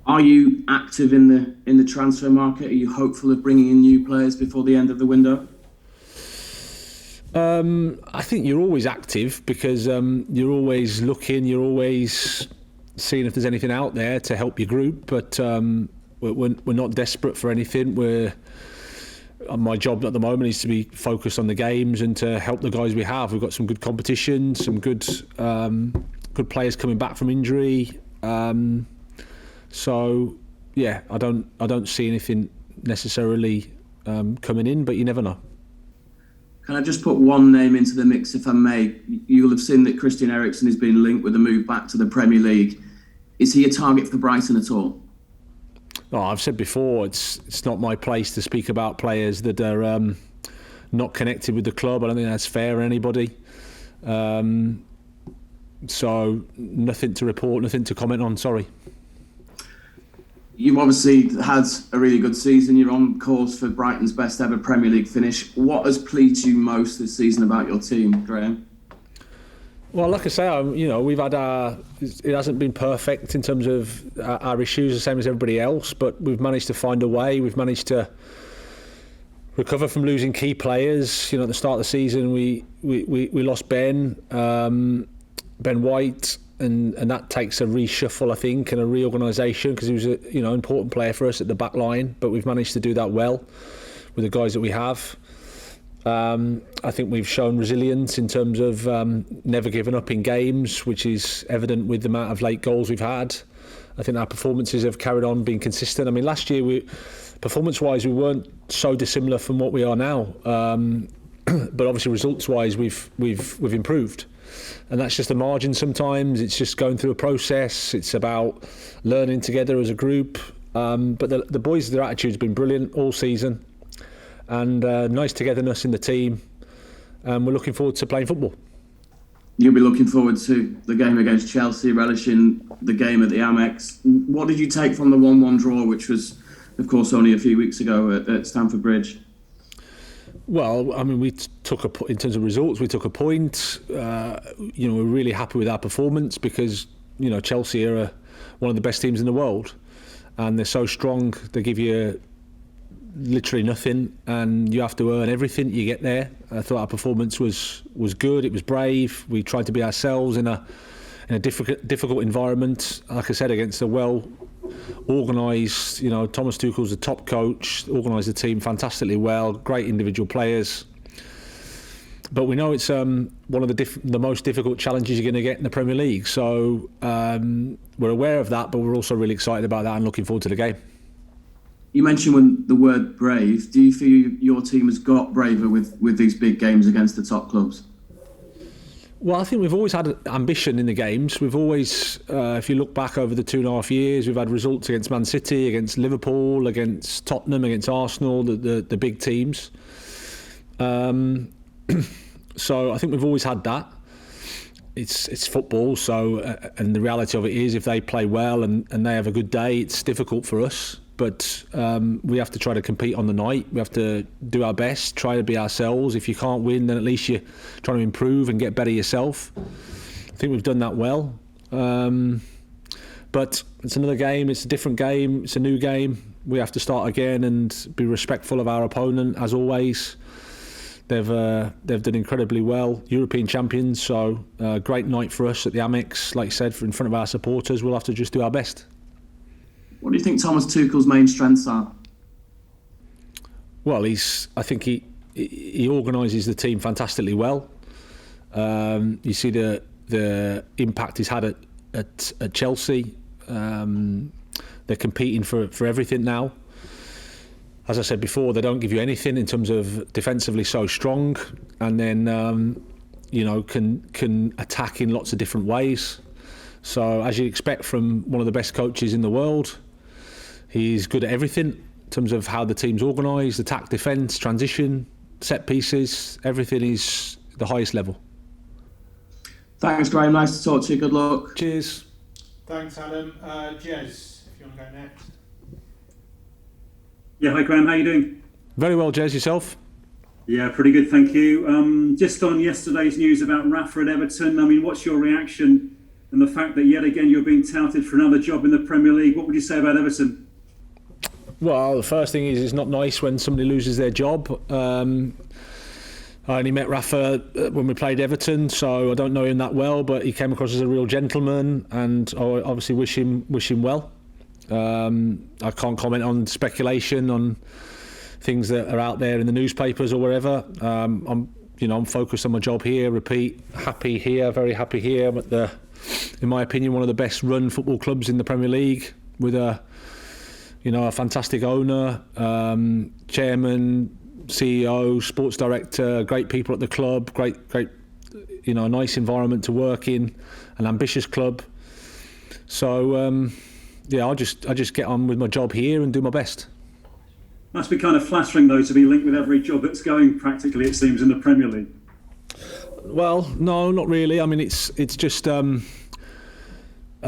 Are you active in the transfer market? Are you hopeful of bringing in new players before the end of the window? I think you're always active because you're always looking, you're always seeing if there's anything out there to help your group. But we're not desperate for anything. My job at the moment is to be focused on the games and to help the guys we have. We've got some good competition, some good players coming back from injury. So yeah, I don't see anything necessarily coming in, but you never know. Can I just put one name into the mix, if I may? You'll have seen that Christian Eriksen has been linked with a move back to the Premier League. Is he a target for Brighton at all? Oh, I've said before, it's not my place to speak about players that are not connected with the club. I don't think that's fair on anybody. So nothing to report, nothing to comment on. Sorry. You've obviously had a really good season. You're on course for Brighton's best ever Premier League finish. What has pleased you most this season about your team, Graham? Well, like I say, we've had it hasn't been perfect in terms of our issues, the same as everybody else, but we've managed to find a way. We've managed to recover from losing key players. At the start of the season, we lost Ben White. And that takes a reshuffle, I think, and a reorganisation because he was an important player for us at the back line. But we've managed to do that well with the guys that we have. I think we've shown resilience in terms of never giving up in games, which is evident with the amount of late goals we've had. I think our performances have carried on being consistent. I mean, last year, performance-wise, we weren't so dissimilar from what we are now. But obviously, results-wise, we've improved. And that's just a margin sometimes. It's just going through a process. It's about learning together as a group. But the boys, their attitude's been brilliant all season. And nice togetherness in the team. And we're looking forward to playing football. You'll be looking forward to the game against Chelsea, relishing the game at the Amex. What did you take from the 1-1 draw, which was, of course, only a few weeks ago at Stamford Bridge? Well, I mean, in terms of results, we took a point. We're really happy with our performance because, Chelsea are one of the best teams in the world. And they're so strong, they give you literally nothing and you have to earn everything you get there. I thought our performance was good, it was brave. We tried to be ourselves in a difficult environment. Like I said, against a well-organised, Thomas Tuchel's the top coach, organised the team fantastically well, great individual players. But we know it's one of the most difficult challenges you're going to get in the Premier League. So we're aware of that, but we're also really excited about that and looking forward to the game. You mentioned the word brave. Do you feel your team has got braver with these big games against the top clubs? Well, I think we've always had ambition in the games. We've always, if you look back over the 2.5 years, we've had results against Man City, against Liverpool, against Tottenham, against Arsenal, the big teams. So I think we've always had that. It's football, so and the reality of it is, if they play well and they have a good day, it's difficult for us. But we have to try to compete on the night. We have to do our best, try to be ourselves. If you can't win, then at least you're trying to improve and get better yourself. I think we've done that well. But it's another game. It's a different game. It's a new game. We have to start again and be respectful of our opponent, as always. They've done incredibly well. European champions, so great night for us at the Amex. Like I said, in front of our supporters, we'll have to just do our best. What do you think Thomas Tuchel's main strengths are? Well, I think he organises the team fantastically well. You see the impact he's had at Chelsea. They're competing for everything now. As I said before, they don't give you anything in terms of defensively so strong, and then can attack in lots of different ways. So as you expect from one of the best coaches in the world, he's good at everything in terms of how the team's organised, attack, defence, transition, set pieces. Everything is the highest level. Thanks, Graham. Nice to talk to you. Good luck. Cheers. Thanks, Adam. Jez, if you want to go next. Yeah, hi Graham, how you doing? Very well, Jez, yourself? Yeah, pretty good, thank you. Just on yesterday's news about Rafa at Everton, I mean, what's your reaction and the fact that yet again you're being touted for another job in the Premier League. What would you say about Everton? Well, the first thing is it's not nice when somebody loses their job. I only met Rafa when we played Everton, so I don't know him that well, but he came across as a real gentleman, and I obviously wish him well. I can't comment on speculation on things that are out there in the newspapers or wherever. I'm focused on my job here. Repeat, happy here, very happy here. I'm at in my opinion, one of the best run football clubs in the Premier League, with a fantastic owner, chairman, CEO, sports director, great people at the club, great, a nice environment to work in, an ambitious club. So, I just get on with my job here and do my best. Must be kind of flattering, though, to be linked with every job that's going, practically, it seems, in the Premier League. Well, no, not really. I mean, it's just, I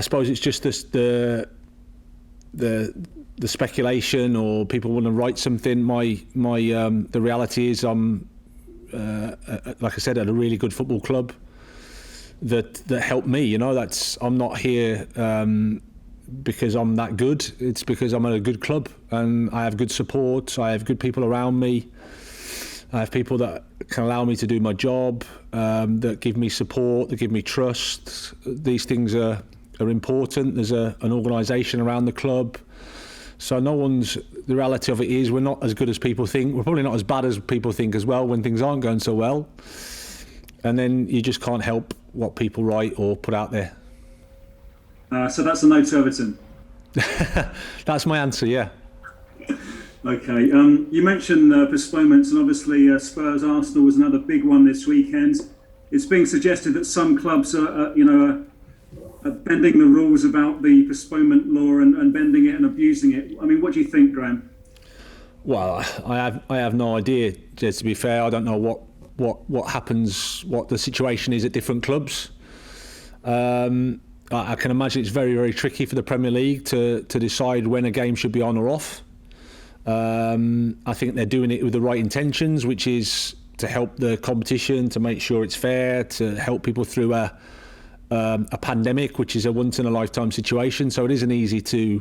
suppose it's just the speculation, or people want to write something. The reality is, I'm, like I said, at a really good football club that helped me. I'm not here because I'm that good. It's because I'm at a good club and I have good support. I have good people around me. I have people that can allow me to do my job, that give me support, that give me trust. These things are important. There's an organisation around the club. So the reality of it is, we're not as good as people think. We're probably not as bad as people think as well when things aren't going so well. And then you just can't help what people write or put out there. So that's a no to Everton. That's my answer, yeah. Okay. You mentioned postponements, and obviously Spurs Arsenal was another big one this weekend. It's being suggested that some clubs are bending the rules about the postponement law and bending it and abusing it. I mean, what do you think, Graham? Well, I have no idea. To be fair, I don't know what happens, what the situation is at different clubs. I can imagine it's very, very tricky for the Premier League to decide when a game should be on or off. I think they're doing it with the right intentions, which is to help the competition, to make sure it's fair, to help people through a pandemic, which is a once-in-a-lifetime situation. So it isn't easy to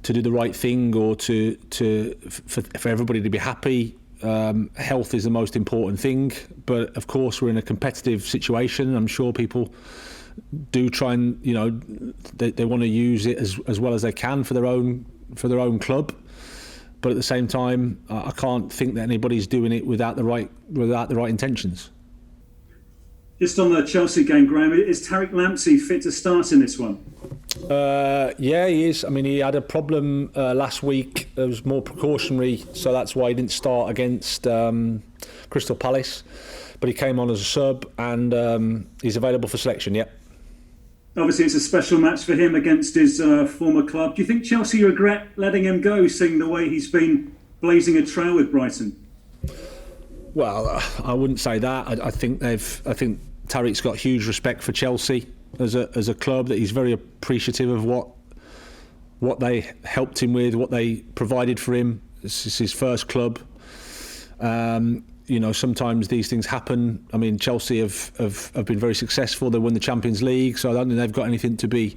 do the right thing, or for everybody to be happy. Health is the most important thing, but of course we're in a competitive situation. I'm sure people do try and they want to use it as well as they can for their own club. But at the same time, I can't think that anybody's doing it without the right intentions. Just on the Chelsea game, Graham, is Tariq Lamptey fit to start in this one? Yeah, he is. I mean, he had a problem last week. It was more precautionary, so that's why he didn't start against Crystal Palace. But he came on as a sub, and he's available for selection, yeah. Obviously, it's a special match for him against his former club. Do you think Chelsea regret letting him go, seeing the way he's been blazing a trail with Brighton? Well, I wouldn't say that. I think Tariq's got huge respect for Chelsea as a club, that he's very appreciative of what they helped him with, what they provided for him. This is his first club. Sometimes these things happen. I mean, Chelsea have been very successful. They won the Champions League, so I don't think they've got anything to be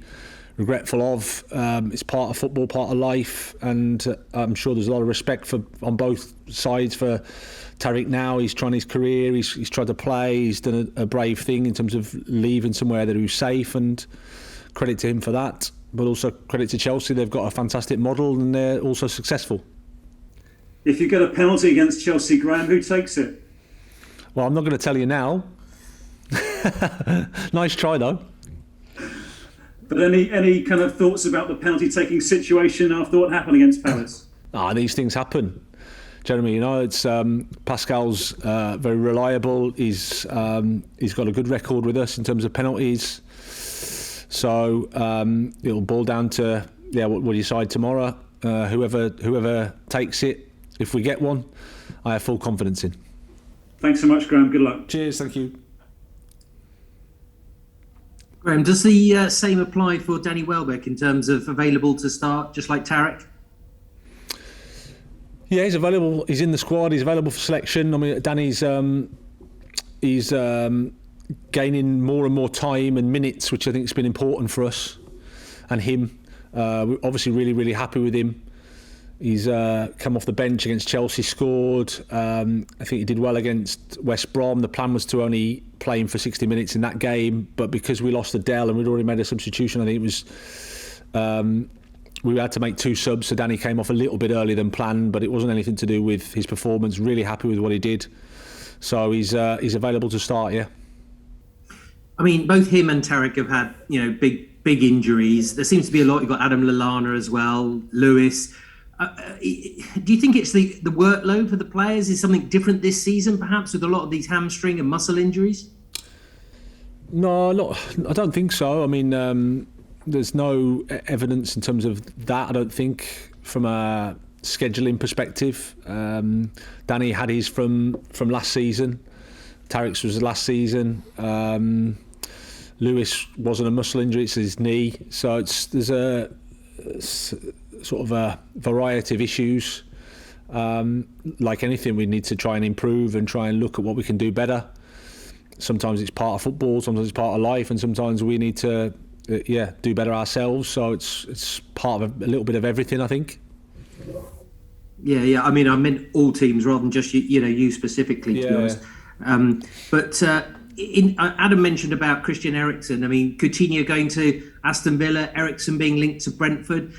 regretful of. It's part of football, part of life, and I'm sure there's a lot of respect on both sides for Tariq now. He's trying his career, he's tried to play, he's done a brave thing in terms of leaving somewhere that he was safe, and credit to him for that. But also credit to Chelsea, they've got a fantastic model and they're also successful. If you get a penalty against Chelsea, Graham, who takes it? Well, I'm not going to tell you now. Nice try, though. But any kind of thoughts about the penalty taking situation after what happened against Palace? These things happen, Jeremy. It's Pascal's very reliable. He's got a good record with us in terms of penalties. So it'll boil down to what we decide tomorrow. Whoever takes it, if we get one, I have full confidence in. Thanks so much, Graham. Good luck. Cheers. Thank you. Graham, does the same apply for Danny Welbeck in terms of available to start, just like Tariq? Yeah, he's available. He's in the squad. He's available for selection. I mean, Danny's he's gaining more and more time and minutes, which I think has been important for us and him. We're obviously really, really happy with him. He's come off the bench against Chelsea, scored. I think he did well against West Brom. The plan was to only play him for 60 minutes in that game, but because we lost Adele and we'd already made a substitution, I think it was we had to make 2 subs. So Danny came off a little bit earlier than planned, but it wasn't anything to do with his performance. Really happy with what he did. So he's available to start, yeah. I mean, both him and Tarek have had, big injuries. There seems to be a lot. You've got Adam Lallana as well, Lewis. Do you think it's the workload for the players is something different this season, perhaps, with a lot of these hamstring and muscle injuries? No, I don't think so. I mean, there's no evidence in terms of that, I don't think, from a scheduling perspective. Danny had his from last season. Tarek's was last season. Lewis wasn't a muscle injury, it's his knee. So there's a sort of a variety of issues. Like anything, we need to try and improve and try and look at what we can do better. Sometimes it's part of football, sometimes it's part of life, and sometimes we need to do better ourselves. So it's part of a little bit of everything, I think. Yeah. I mean, I meant all teams rather than just you specifically, to be honest. Adam mentioned about Christian Eriksen. I mean, Coutinho going to Aston Villa, Eriksen being linked to Brentford.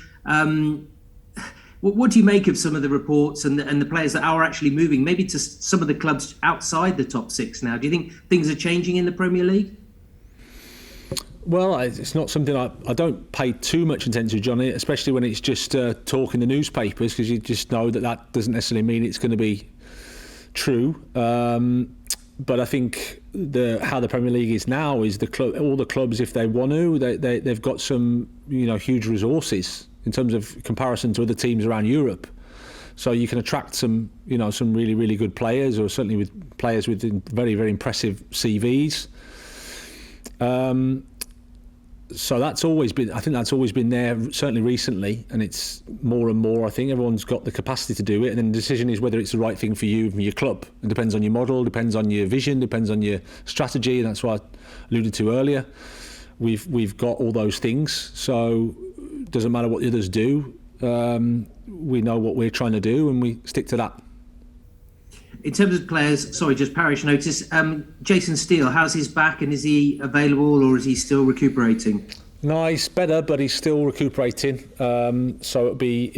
What do you make of some of the reports and the players that are actually moving, maybe to some of the clubs outside the top 6 now? Do you think things are changing in the Premier League? Well, it's not something I don't pay too much attention to, Johnny, especially when it's just talk in the newspapers, because you just know that doesn't necessarily mean it's going to be true. But I think how the Premier League is now is all the clubs, if they want to, they've got some huge resources in terms of comparison to other teams around Europe. So you can attract some really, really good players, or certainly with players with very, very impressive CVs. So I think that's always been there, certainly recently, and it's more and more. I think everyone's got the capacity to do it, and then the decision is whether it's the right thing for you and your club. It depends on your model, depends on your vision, depends on your strategy, and that's what I alluded to earlier. We've got all those things, so it doesn't matter what the others do. We know what we're trying to do, and we stick to that. In terms of players, just parish notice, Jason Steele, how's his back, and is he available or is he still recuperating? No, he's better, but he's still recuperating. So it'll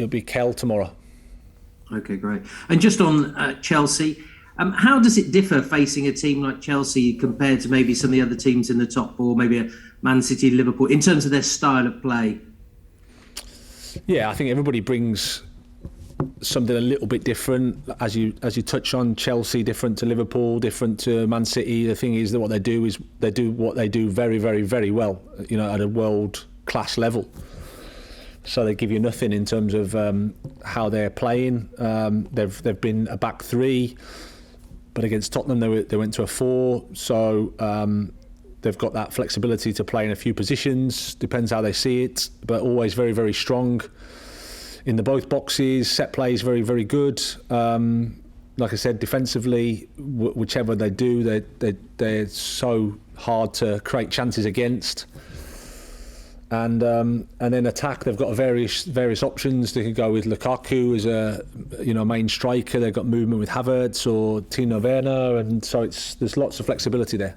be Kel tomorrow. Okay, great. And just on Chelsea, how does it differ facing a team like Chelsea compared to maybe some of the other teams in the top 4, maybe a Man City, Liverpool, in terms of their style of play? Yeah, I think everybody brings something a little bit different, as you touch on. Chelsea different to Liverpool, different to Man City. The thing is that what they do is they do what they do very, very, very well, at a world class level. So they give you nothing in terms of how they're playing. They've been a back 3, but against Tottenham they went to a 4. So they've got that flexibility to play in a few positions. Depends how they see it, but always very, very strong in the both boxes. Set play is very, very good. Like I said, defensively, whichever they do, they're so hard to create chances against. And then attack, they've got various options. They could go with Lukaku as a main striker. They've got movement with Havertz or Tino Werner, and so there's lots of flexibility there.